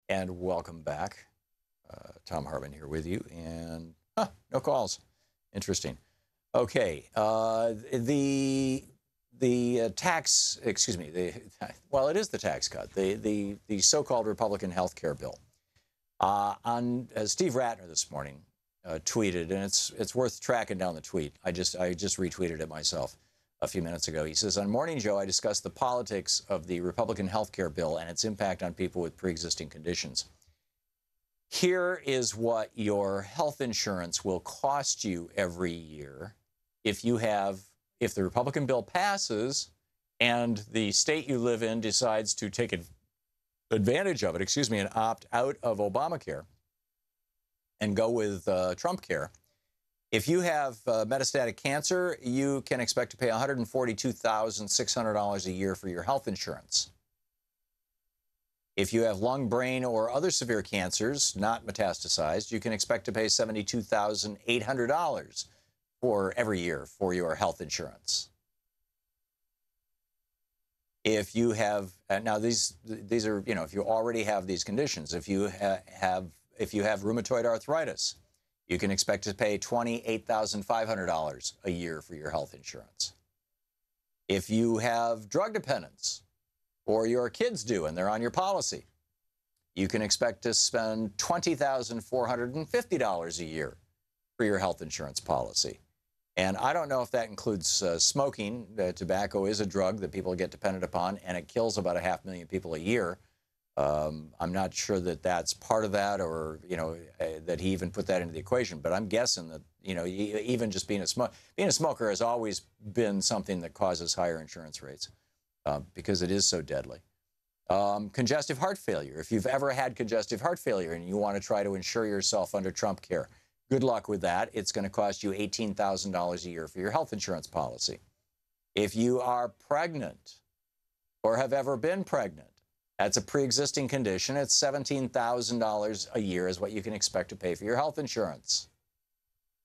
And welcome back. Thom Hartmann here with you. And no calls. Interesting. Okay. The tax, excuse me, well, it is the tax cut, the so-called Republican health care bill. Steve Ratner this morning tweeted, and it's worth tracking down the tweet. I just retweeted it myself a few minutes ago. He says, on Morning Joe, I discussed the politics of the Republican health care bill and its impact on people with pre-existing conditions. Here is what your health insurance will cost you every year if the Republican bill passes and the state you live in decides to take advantage of it, and opt out of Obamacare and go with Trumpcare. If you have metastatic cancer, you can expect to pay $142,600 a year for your health insurance. If you have lung, brain, or other severe cancers, not metastasized, you can expect to pay $72,800 for every year for your health insurance. If you have, now these are, if you already have these conditions, if you have rheumatoid arthritis, you can expect to pay $28,500 a year for your health insurance. If you have drug dependence, or your kids do and they're on your policy, you can expect to spend $20,450 a year for your health insurance policy. And I don't know if that includes smoking. Tobacco is a drug that people get dependent upon, and it kills about 500,000 people a year. I'm not sure that that's part of that, or that he even put that into the equation. But I'm guessing that even just being a smoker has always been something that causes higher insurance rates because it is so deadly. Congestive heart failure. If you've ever had congestive heart failure and you want to try to insure yourself under Trumpcare, good luck with that. It's going to cost you $18,000 a year for your health insurance policy. If you are pregnant or have ever been pregnant, that's a pre-existing condition. It's $17,000 a year is what you can expect to pay for your health insurance.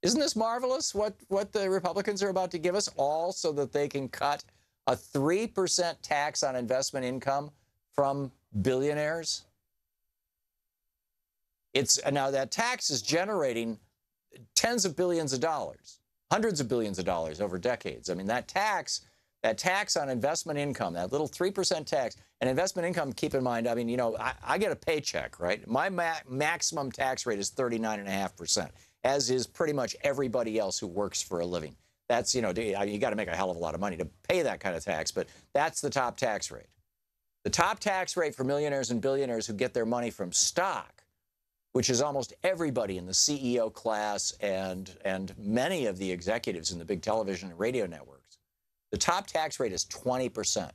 Isn't this marvelous what the Republicans are about to give us, all so that they can cut a 3% tax on investment income from billionaires? Now that tax is generating tens of billions of dollars, hundreds of billions of dollars over decades. I mean, that tax on investment income, that little 3% tax, and investment income, keep in mind, I mean, I get a paycheck, right? My maximum tax rate is 39.5%, as is pretty much everybody else who works for a living. That's, you got to make a hell of a lot of money to pay that kind of tax, but that's the top tax rate. The top tax rate for millionaires and billionaires who get their money from stock, which is almost everybody in the CEO class and many of the executives in the big television and radio networks, the top tax rate is 20%.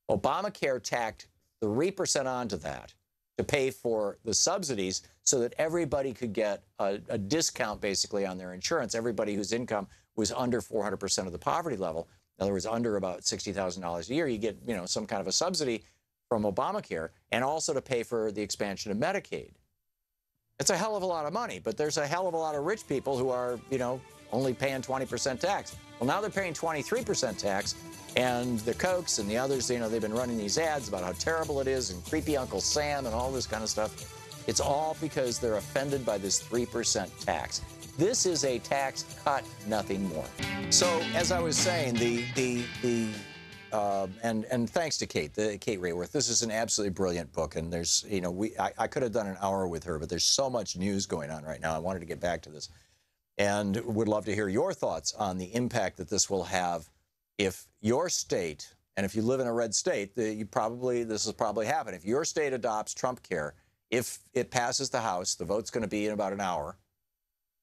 Obamacare tacked 3% onto that to pay for the subsidies so that everybody could get a discount basically on their insurance. Everybody whose income was under 400% of the poverty level, in other words, under about $60,000 a year, you get some kind of a subsidy from Obamacare, and also to pay for the expansion of Medicaid. It's a hell of a lot of money, but there's a hell of a lot of rich people who are, only paying 20% tax. Well, now they're paying 23% tax, and the Kochs and the others, they've been running these ads about how terrible it is, and creepy Uncle Sam and all this kind of stuff. It's all because they're offended by this 3% tax. This is a tax cut, nothing more. So, as I was saying, and thanks to Kate Raworth, this is an absolutely brilliant book, and there's, I could have done an hour with her, but there's so much news going on right now. I wanted to get back to this, and would love to hear your thoughts on the impact that this will have if your state, and if you live in a red state, this will probably happen. If your state adopts Trumpcare, if it passes the House, the vote's going to be in about an hour.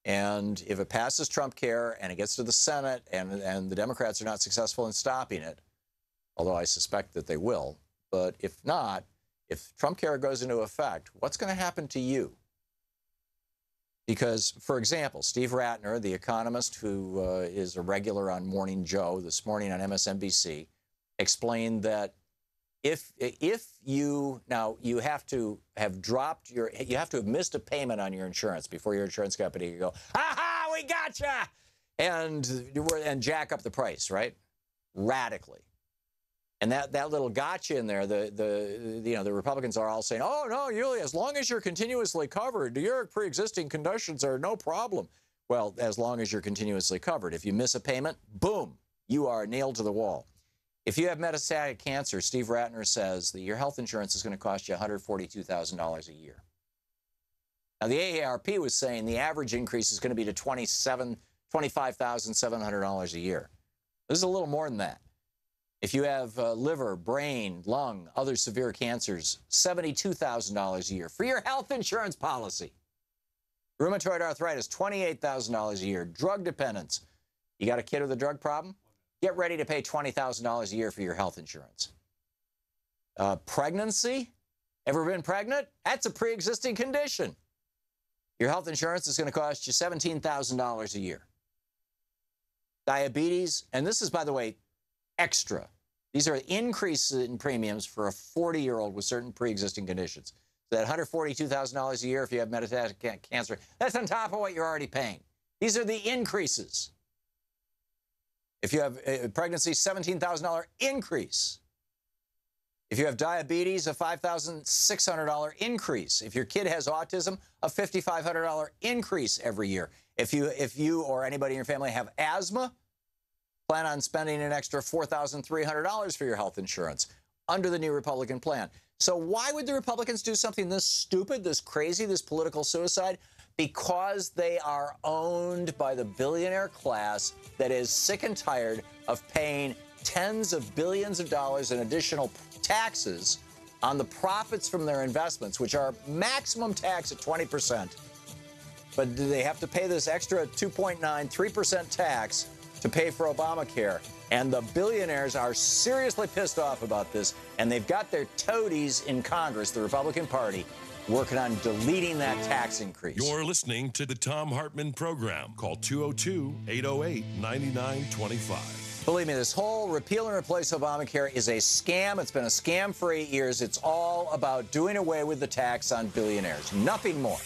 And if it passes Trumpcare and it gets to the Senate and the Democrats are not successful in stopping it, although I suspect that they will, but if not, if Trumpcare goes into effect, what's going to happen to you? Because, for example, Steve Ratner, the economist who is a regular on Morning Joe this morning on MSNBC, explained that if you have to have missed a payment on your insurance before your insurance company can go, aha, we gotcha, and jack up the price, right? Radically. And that little gotcha in there, the Republicans are all saying, oh, no, Yulia, as long as you're continuously covered, your pre-existing conditions are no problem. Well, as long as you're continuously covered. If you miss a payment, boom, you are nailed to the wall. If you have metastatic cancer, Steve Ratner says that your health insurance is going to cost you $142,000 a year. Now, the AARP was saying the average increase is going to be to $25,700 a year. This is a little more than that. If you have liver, brain, lung, other severe cancers, $72,000 a year for your health insurance policy. Rheumatoid arthritis, $28,000 a year. Drug dependence. You got a kid with a drug problem? Get ready to pay $20,000 a year for your health insurance. Pregnancy? Ever been pregnant? That's a pre-existing condition. Your health insurance is going to cost you $17,000 a year. Diabetes, and this is, by the way, extra. These are increases in premiums for a 40-year-old with certain pre-existing conditions. So that $142,000 a year if you have metastatic cancer, that's on top of what you're already paying. These are the increases. If you have pregnancy, $17,000 increase. If you have diabetes, a $5,600 increase. If your kid has autism, a $5,500 increase every year. If you or anybody in your family have asthma, plan on spending an extra $4,300 for your health insurance under the new Republican plan. So why would the Republicans do something this stupid, this crazy, this political suicide? Because they are owned by the billionaire class that is sick and tired of paying tens of billions of dollars in additional taxes on the profits from their investments, which are maximum tax at 20%. But they have to pay this extra 2.9, 3% tax to pay for Obamacare. And the billionaires are seriously pissed off about this. And they've got their toadies in Congress, the Republican Party, working on deleting that tax increase. You're listening to the Thom Hartmann Program. Call 202-808-9925. Believe me, this whole repeal and replace Obamacare is a scam. It's been a scam for 8 years. It's all about doing away with the tax on billionaires. Nothing more.